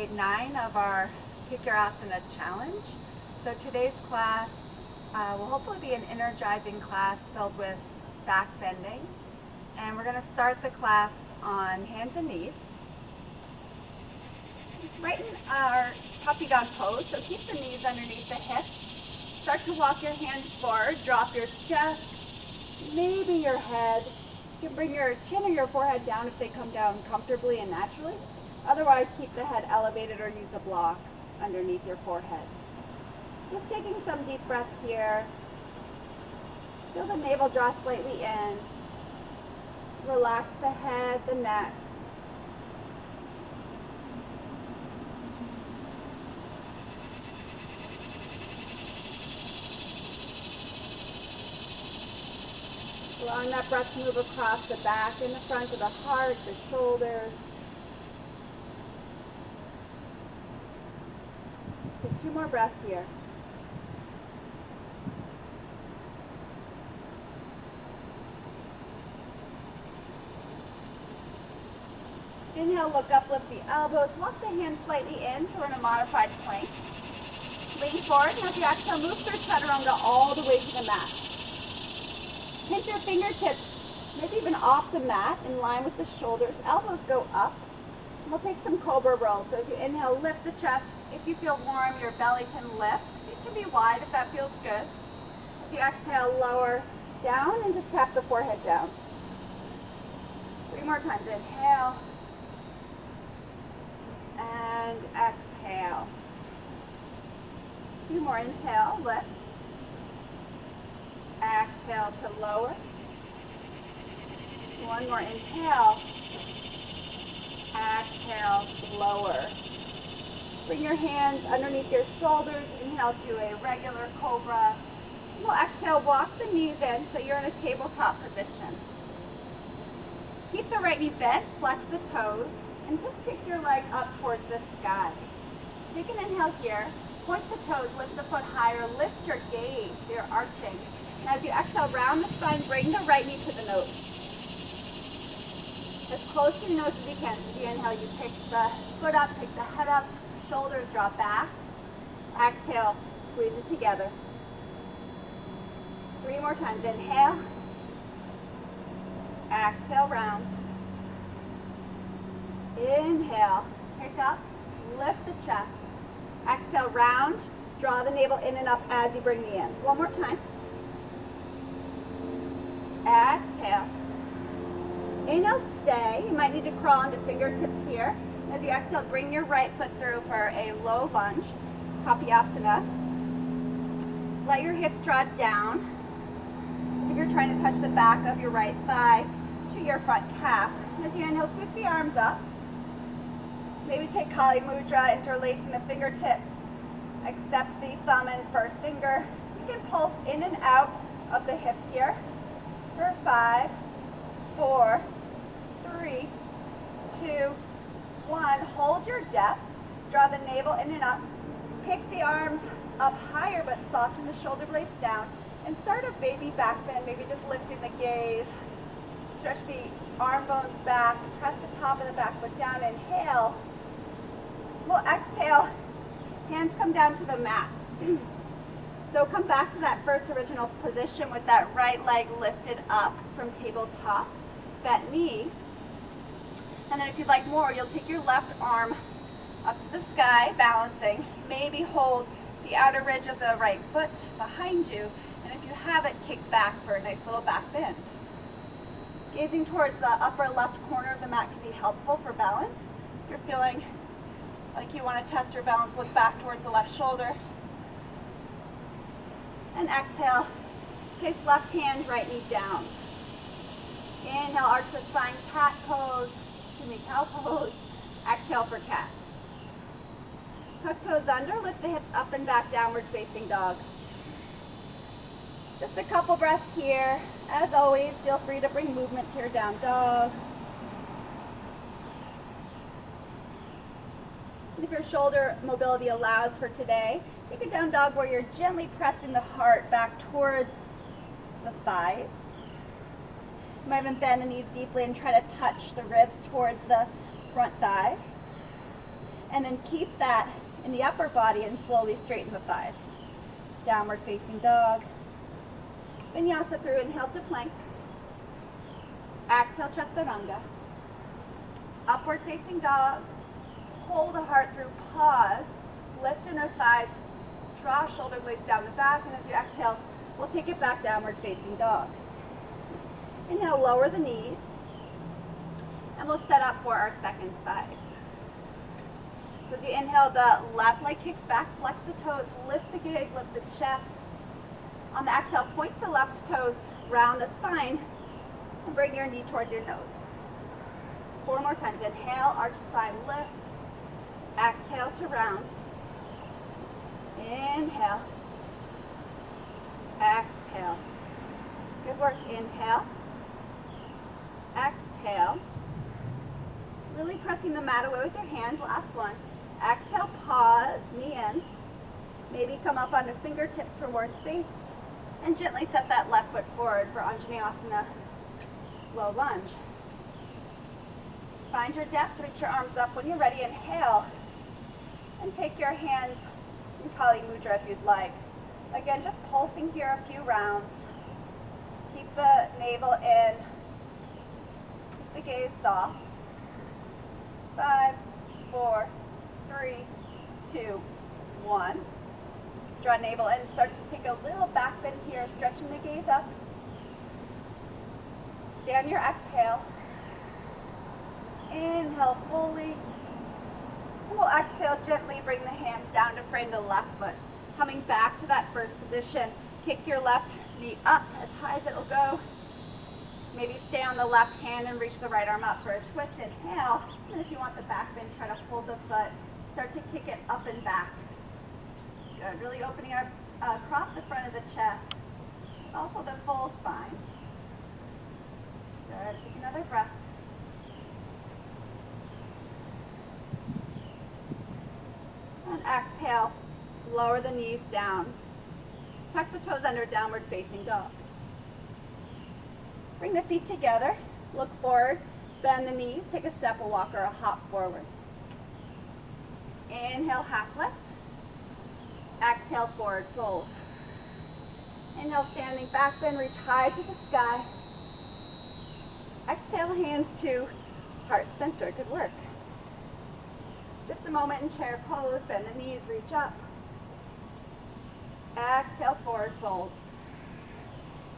day 9 of our Kick Your Asana challenge. So today's class will hopefully be an energizing class filled with back bending. And we're going to start the class on hands and knees. Right in our puppy dog pose, so keep the knees underneath the hips. Start to walk your hands forward, drop your chest, maybe your head. You can bring your chin or your forehead down if they come down comfortably and naturally. Otherwise, keep the head elevated or use a block underneath your forehead. Just taking some deep breaths here. Feel the navel draw slightly in. Relax the head, the neck. Allowing that breath to move across the back and the front of the heart, the shoulders. Take 2 more breaths here. Inhale, look up, lift the elbows, walk the hands slightly in to a modified plank. Lean forward, and as you exhale, move through chaturanga all the way to the mat. Hint your fingertips, maybe even off the mat, in line with the shoulders. Elbows go up. And we'll take some cobra rolls. So as you inhale, lift the chest. If you feel warm, your belly can lift. It can be wide if that feels good. As you exhale, lower down and just tap the forehead down. 3 more times. Inhale. And exhale. 2 more. Inhale, lift. Exhale to lower. 1 more. Inhale. Exhale to lower. Bring your hands underneath your shoulders. Inhale to a regular cobra. We'll exhale, walk the knees in so you're in a tabletop position. Keep the right knee bent, flex the toes, and just kick your leg up towards the sky. Take an inhale here. Point the toes, lift the foot higher, lift your gaze, so you're arching. And as you exhale, round the spine, bring the right knee to the nose. As close to your nose as you can. As you inhale, you pick the foot up, pick the head up, shoulders drop back. Exhale, squeeze it together. 3 more times. Inhale. Exhale, round. Inhale, pick up, lift the chest. Exhale, round. Draw the navel in and up as you bring the in. 1 more time. Exhale. Inhale, stay. You might need to crawl into fingertips here. As you exhale, bring your right foot through for a low lunge, Asana. Let your hips draw down. If you're trying to touch the back of your right thigh to your front calf. As you inhale, sweep the arms up. Maybe take Kali Mudra, interlacing the fingertips. Accept the thumb and first finger. You can pulse in and out of the hips here. For 5, 4, 3, 2, 1. Hold your depth. Draw the navel in and up. Pick the arms up higher, but soften the shoulder blades down. And start a baby back bend, maybe just lifting the gaze. Stretch the arm bones back. Press the top of the back foot down. Inhale. We'll exhale. Hands come down to the mat. So come back to that first original position with that right leg lifted up from tabletop, bent knee. And then if you'd like more, you'll take your left arm up to the sky, balancing. Maybe hold the outer ridge of the right foot behind you. And if you have it, kick back for a nice little back bend. Gazing towards the upper left corner of the mat can be helpful for balance. If you're feeling like you want to test your balance, look back towards the left shoulder. And exhale, place left hand, right knee down. Inhale, arch the spine, cat pose, cow pose. Exhale for cat. Tuck toes under, lift the hips up and back, downward facing dog. Just a couple breaths here. As always, feel free to bring movement to your down dog. If your shoulder mobility allows for today, take a down dog where you're gently pressing the heart back towards the thighs. You might even bend the knees deeply and try to touch the ribs towards the front thigh. And then keep that in the upper body and slowly straighten the thighs. Downward facing dog. Vinyasa through, inhale to plank. Exhale, chaturanga. Upward facing dog. Hold the heart through, pause. Lift inner thighs, draw shoulder blades down the back, and as you exhale, we'll take it back downward facing dog. Inhale, lower the knees, and we'll set up for our second side. So as you inhale, the left leg kicks back, flex the toes, lift the gaze, lift the chest. On the exhale, point the left toes, round the spine, and bring your knee towards your nose. 4 more times. Inhale, arch the spine, lift. Exhale to round. Inhale. Exhale. Good work. Inhale. Exhale. Really pressing the mat away with your hands. Last one. Exhale, pause, knee in. Maybe come up onto fingertips for more space. And gently set that left foot forward for Anjaneyasana, low lunge. Find your depth, reach your arms up. When you're ready, inhale. And take your hands in Kali Mudra if you'd like. Again, just pulsing here a few rounds. Keep the navel in. Keep the gaze soft. 5, 4, 3, 2, 1. Draw navel in. Start to take a little back bend here, stretching the gaze up. Stay on your exhale. Inhale fully. And we'll exhale gently, bring the hands down to frame the left foot. Coming back to that first position. Kick your left knee up as high as it'll go. Maybe stay on the left hand and reach the right arm up for a twist. Inhale. And if you want the back bend, try to hold the foot. Start to kick it up and back. Good. Really opening up across the front of the chest. Also the full spine. Good. Take another breath. And exhale. Lower the knees down. Tuck the toes under, downward facing dog. Bring the feet together. Look forward. Bend the knees. Take a step, a walk, or a hop forward. Inhale, half lift. Exhale, forward fold. Inhale, standing back bend, reach high to the sky. Exhale, hands to heart center. Good work. Just a moment in chair pose. Bend the knees, reach up. Exhale, forward fold.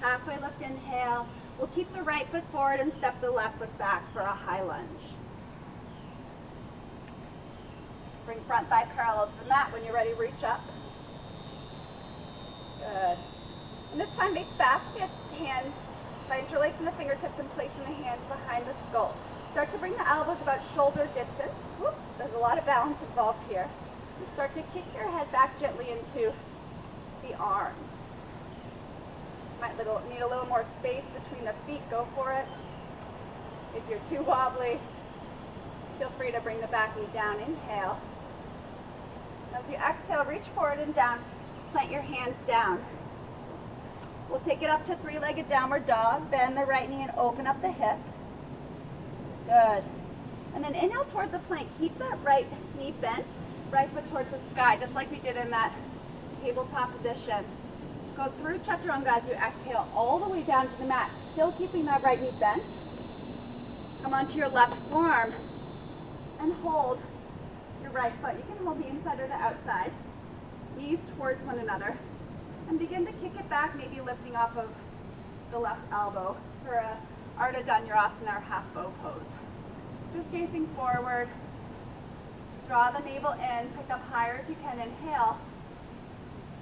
Halfway lift, inhale. We'll keep the right foot forward and step the left foot back for a high lunge. Bring front thigh parallel to the mat. When you're ready, reach up. Good. And this time make baskets, hands by interlacing the fingertips and placing the hands behind the skull. Start to bring the elbows about shoulder distance. Whoop, there's a lot of balance involved here. And start to kick your head back gently into the arms. Might need a little more space between the feet. Go for it. If you're too wobbly, feel free to bring the back knee down. Inhale. As you exhale, reach forward and down. Plant your hands down. We'll take it up to three-legged downward dog. Bend the right knee and open up the hip. Good. And then inhale towards the plank. Keep that right knee bent. Right foot towards the sky, just like we did in that tabletop position. Go through chaturanga as you exhale all the way down to the mat. Still keeping that right knee bent. Come onto your left forearm and hold your right foot. You can hold the inside or the outside. Knees towards one another. And begin to kick it back, maybe lifting off of the left elbow for a Ardha Dhanurasana or half bow pose. Just facing forward. Draw the navel in. Pick up higher if you can. Inhale.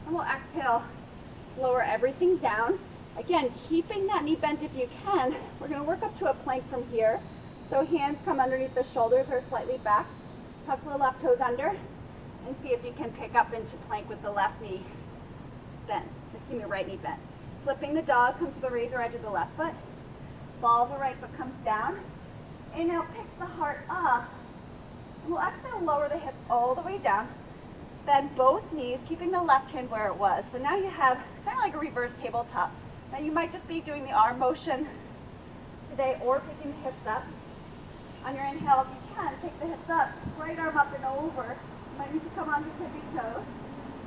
And we'll exhale. Lower everything down. Again, keeping that knee bent if you can. We're going to work up to a plank from here. So hands come underneath the shoulders or slightly back. Tuck the left toes under and see if you can pick up into plank with the left knee bent. Right knee bent. Flipping the dog, come to the razor edge of the left foot. Ball of the right foot comes down. Inhale, pick the heart up. And we'll exhale, lower the hips all the way down. Bend both knees, keeping the left hand where it was. So now you have kind of like a reverse tabletop. Now you might just be doing the arm motion today or picking the hips up. On your inhale, if you can, take the hips up, right arm up and over. You might need to come onto tippy toes.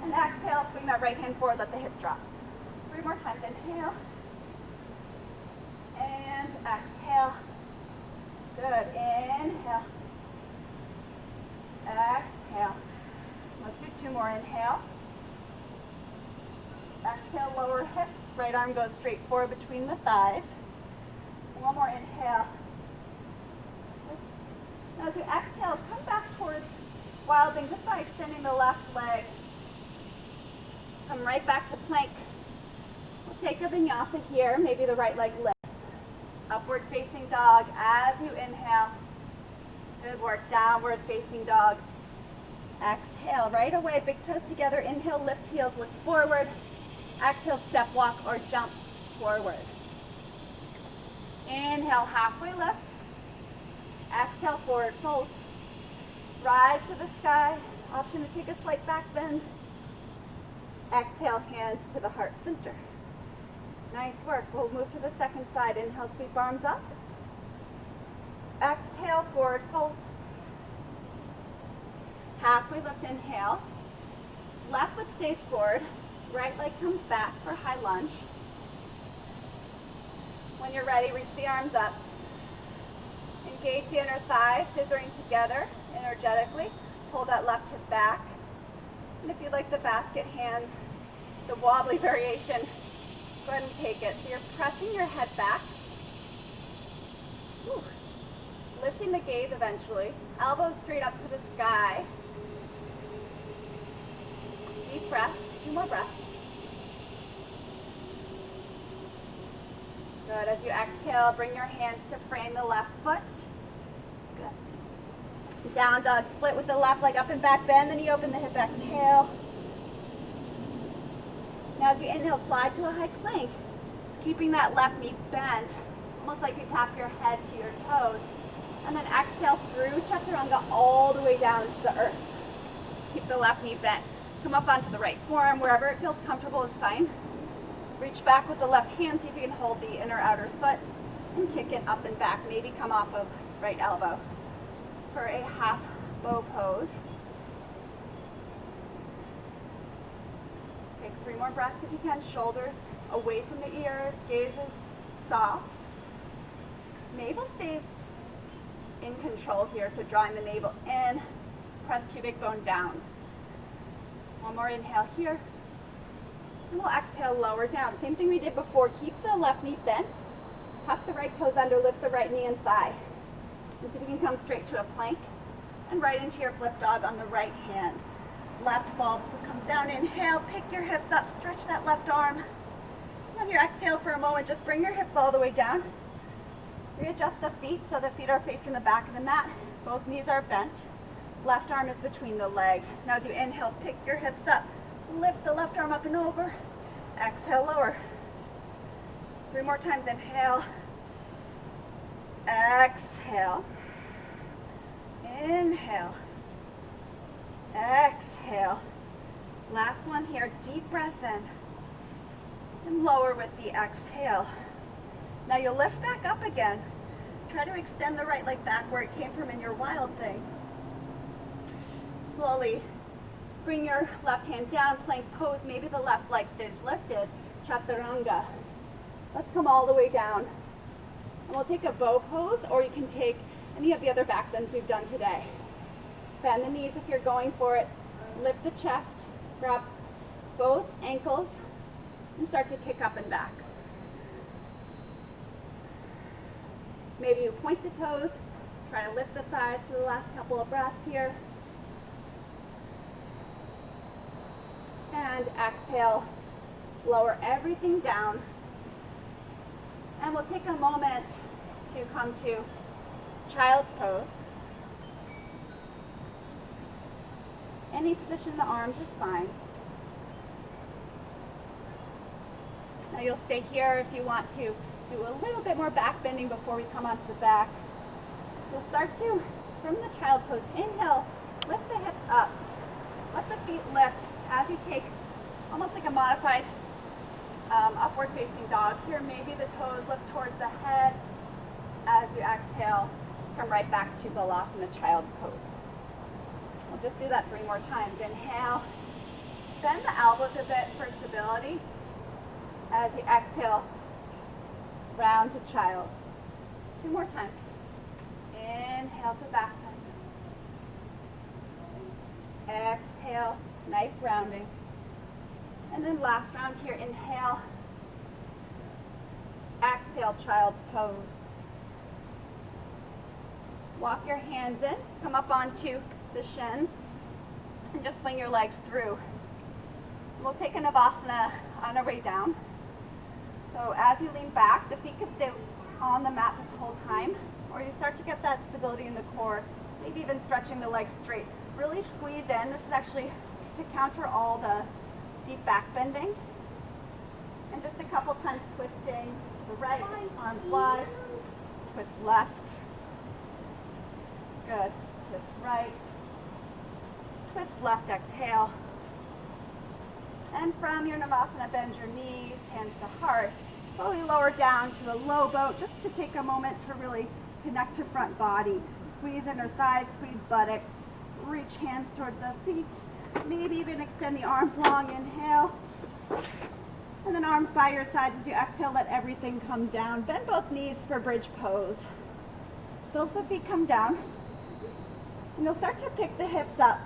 And exhale, swing that right hand forward, let the hips drop. 3 more times, inhale. And exhale. Good, inhale. Exhale. Let's do 2 more, inhale. Exhale, lower hips, right arm goes straight forward between the thighs. 1 more, inhale. Now as you exhale, come back towards wilding just by extending the left leg. Come right back to plank. We'll take a vinyasa here, maybe the right leg lifts. Upward facing dog as you inhale. Good work, downward facing dog. Exhale, right away, big toes together. Inhale, lift heels, look forward. Exhale, step walk or jump forward. Inhale, halfway lift. Exhale, forward fold. Rise to the sky. Option to take a slight back bend. Exhale, hands to the heart center. Nice work. We'll move to the second side. Inhale, sweep arms up. Exhale, forward fold. Halfway lift, inhale. Left foot stays forward. Right leg comes back for high lunge. When you're ready, reach the arms up. Engage the inner thighs, scissoring together energetically. Pull that left hip back. And if you like the basket hands, the wobbly variation, go ahead and take it. So you're pressing your head back. Whew. Lifting the gaze eventually. Elbows straight up to the sky. Deep breath. 2 more breaths. Good. As you exhale, bring your hands to frame the left foot. Good. Down dog, split with the left leg up and back, bend the knee, open the hip, exhale. Now as you inhale, slide to a high plank, keeping that left knee bent, almost like you tap your head to your toes. And then exhale through chaturanga all the way down to the earth. Keep the left knee bent. Come up onto the right forearm, wherever it feels comfortable is fine. Reach back with the left hand, see if you can hold the inner outer foot and kick it up and back. Maybe come off of right elbow for a half bow pose. Take 3 more breaths if you can. Shoulders away from the ears, gaze is soft. Navel stays in control here, so drawing the navel in, press pubic bone down. 1 more inhale here. And we'll exhale, lower down. Same thing we did before. Keep the left knee bent. Tuck the right toes under, lift the right knee and thigh. And see if you can come straight to a plank and right into your flip dog on the right hand. Left ball comes down. Inhale, pick your hips up, stretch that left arm. And on your exhale for a moment, just bring your hips all the way down. Readjust the feet so the feet are facing the back of the mat. Both knees are bent. Left arm is between the legs. Now as you inhale, pick your hips up. Lift the left arm up and over. Exhale, lower. 3 more times. Inhale. Exhale. Inhale. Exhale. Last one here. Deep breath in. And lower with the exhale. Now you'll lift back up again. Try to extend the right leg back where it came from in your wild thing. Slowly bring your left hand down, plank pose. Maybe the left leg stays lifted. Chaturanga. Let's come all the way down. And we'll take a bow pose, or you can take any of the other back bends we've done today. Bend the knees if you're going for it. Lift the chest. Grab both ankles and start to kick up and back. Maybe you point the toes. Try to lift the thighs for the last couple of breaths here. And exhale, lower everything down. And we'll take a moment to come to child's pose. Any position in the arms is fine. Now you'll stay here if you want to do a little bit more back bending before we come onto the back. You'll start to, from the child pose, inhale, lift the hips up. Let the feet lift as you take almost like a modified upward facing dog here. Maybe the toes lift towards the head as you exhale. come right back to Balasana Child's Pose. We'll just do that 3 more times. Inhale, bend the elbows a bit for stability. As you exhale, round to Child's. 2 more times. Inhale to back bend. Exhale, nice rounding. And then last round here, inhale, exhale, Child's Pose. Walk your hands in, come up onto the shins, and just swing your legs through. We'll take a Navasana on our way down. So as you lean back, the feet can stay on the mat this whole time, or you start to get that stability in the core, maybe even stretching the legs straight. Really squeeze in. This is actually to counter all the deep back bending. And just a couple times twisting to the right, arms wide, twist left. Good. Twist right. Twist left, exhale. And from your Navasana, bend your knees, hands to heart. Slowly lower down to a low boat, just to take a moment to really connect to front body. Squeeze inner thighs, squeeze buttocks. Reach hands towards the feet. Maybe even extend the arms long, inhale. And then arms by your sides as you exhale, let everything come down. Bend both knees for bridge pose. So the feet come down. And you'll start to pick the hips up.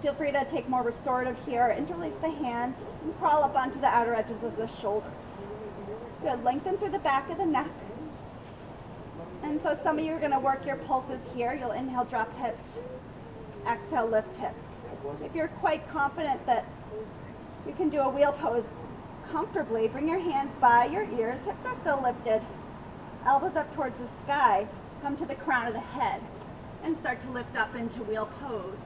Feel free to take more restorative here. Interlace the hands and crawl up onto the outer edges of the shoulders. Good. Lengthen through the back of the neck. And so some of you are going to work your pulses here. You'll inhale, drop hips. Exhale, lift hips. If you're quite confident that you can do a wheel pose comfortably, bring your hands by your ears. Hips are still lifted. Elbows up towards the sky. Come to the crown of the head and start to lift up into wheel pose.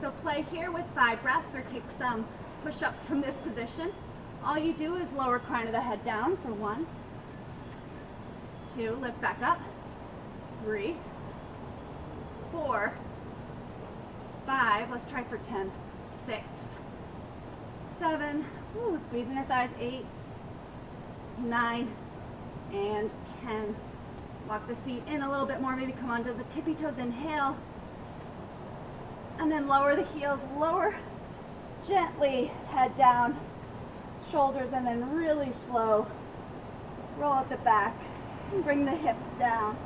So play here with 5 breaths or take some push-ups from this position. All you do is lower crown of the head down for 1, 2, lift back up, 3, 4, 5, let's try for 10, 6, 7, squeeze inner thighs, 8, 9, and 10. Walk the feet in a little bit more, maybe come onto the tippy toes, inhale. And then lower the heels, lower gently, head down, shoulders, and then really slow. Roll at the back and bring the hips down.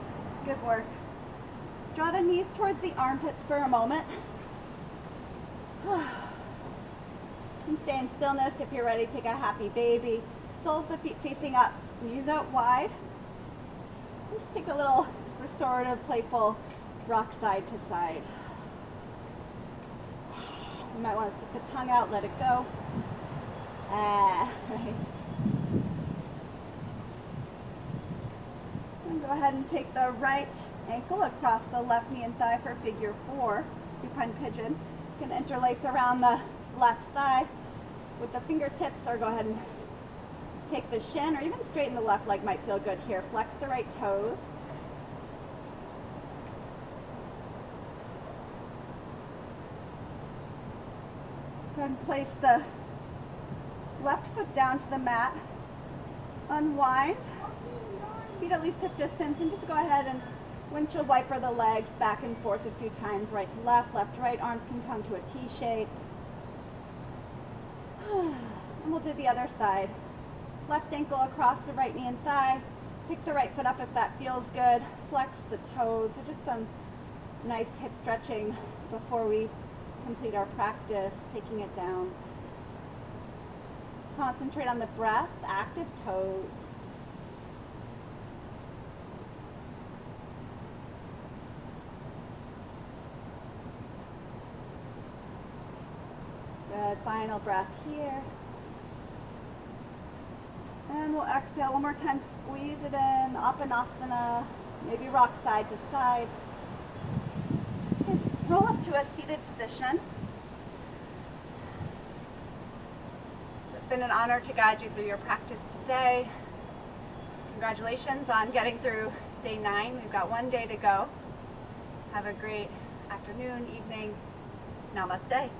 Good work. Draw the knees towards the armpits for a moment. And stay in stillness. If you're ready, take a happy baby. Soles the feet facing up, knees out wide. And just take a little restorative, playful rock side to side. You might want to stick the tongue out, let it go. Right. And go ahead and take the right ankle across the left knee and thigh for figure 4, supine pigeon. You can interlace around the left thigh with the fingertips, or go ahead and take the shin, or even straighten the left leg might feel good here. Flex the right toes. Go ahead and place the left foot down to the mat. Unwind. Feet at least hip distance, and just go ahead and windshield wiper the legs back and forth a few times, right to left to right. Arms can come to a T shape. And we'll do the other side. Left ankle across the right knee and thigh. Pick the right foot up if that feels good. Flex the toes. So just some nice hip stretching before we complete our practice, taking it down. Concentrate on the breath, active toes. Good, final breath here. And we'll exhale one more time, squeeze it in, Apanasana, maybe rock side to side. Roll up to a seated position. It's been an honor to guide you through your practice today. Congratulations on getting through day 9. We've got 1 day to go. Have a great afternoon, evening. Namaste.